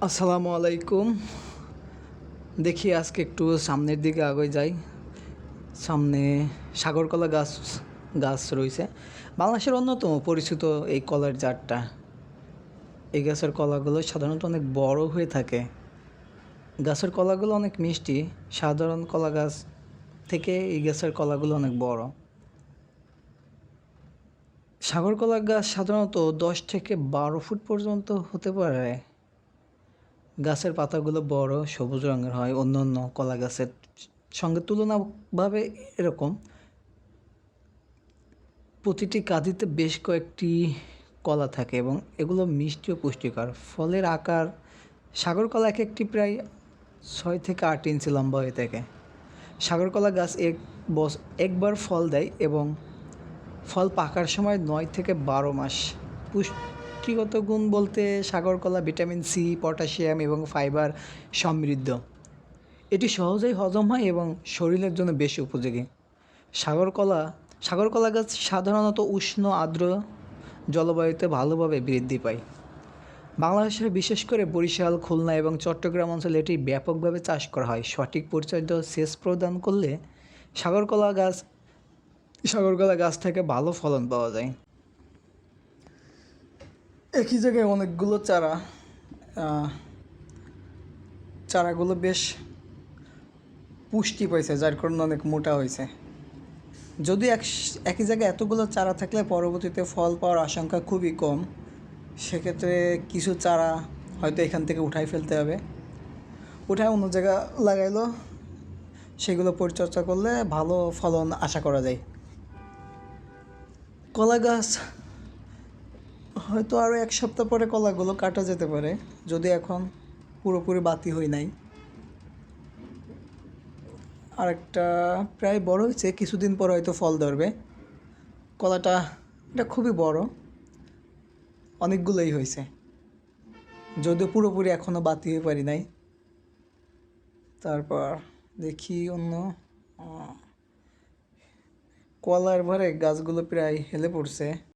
আসসালামু আলাইকুম। দেখি আজকে একটু সামনের দিকে আগে যাই। সামনে সাগরকলা গাছ গাছ রয়েছে। বাংলাদেশের অন্যতম পরিচিত এই কলার জাতটা। এই গাছের কলাগুলো সাধারণত অনেক বড় হয়ে থাকে। গাছের কলাগুলো অনেক মিষ্টি। সাধারণ কলা গাছ থেকে এই গাছের কলাগুলো অনেক বড়। সাগরকলা গাছ সাধারণত ১০ থেকে ১২ ফুট পর্যন্ত হতে পারে। গাছের পাতাগুলো বড় সবুজ রঙের হয় অন্যান্য কলা গাছের সঙ্গে তুলনাভাবে। এরকম প্রতিটি কাঁদিতে বেশ কয়েকটি কলা থাকে এবং এগুলো মিষ্টি ও পুষ্টিকর। ফলের আকার সাগর কলা এক একটি প্রায় ৬ থেকে ৮ ইঞ্চি লম্বা হয়ে থাকে। সাগর কলা গাছ একবার ফল দেয় এবং ফল পাকার সময় ৯ থেকে ১২ মাস। পুষ্টিগত গুণ বলতে সাগর কলা ভিটামিন সি, পটাশিয়াম এবং ফাইবার সমৃদ্ধ। এটি সহজেই হজম হয় এবং শরীরের জন্য বেশি উপযোগী। সাগর কলা গাছ সাধারণত উষ্ণ আর্দ্র জলবায়ুতে ভালোভাবে বৃদ্ধি পায়। বাংলাদেশের বিশেষ করে বরিশাল, খুলনা এবং চট্টগ্রাম অঞ্চলে এটি ব্যাপকভাবে চাষ করা হয়। সঠিক পরিচর্যা ও সেচ প্রদান করলে সাগর কলা গাছ থেকে ভালো ফলন পাওয়া যায়। একই জায়গায় অনেকগুলো চারাগুলো বেশ পুষ্টি পাইছে, যার কারণে অনেক মোটা হয়েছে। যদি একই জায়গায় এতগুলো চারা থাকলে পরবর্তীতে ফল পাওয়ার আশঙ্কা খুবই কম। সেক্ষেত্রে কিছু চারা হয়তো এখান থেকে উঠাই ফেলতে হবে, উঠায় অন্য জায়গা লাগাইলো, সেগুলো পরিচর্যা করলে ভালো ফলন আশা করা যায়। কলা গাছ হয়তো আরও ১ সপ্তাহ পরে কলাগুলো কাটা যেতে পারে, যদি এখন পুরোপুরি বাতি হই নাই। আরেকটা প্রায় বড় হয়েছে, কিছুদিন পর হয়তো ফল ধরবে। এটা খুবই বড়, অনেকগুলোই হয়েছে, যদিও পুরোপুরি এখনও বাতি হয়ে পারি নাই। তারপর দেখি অন্য কলার ভরে গাছগুলো প্রায় হেলে পড়ছে।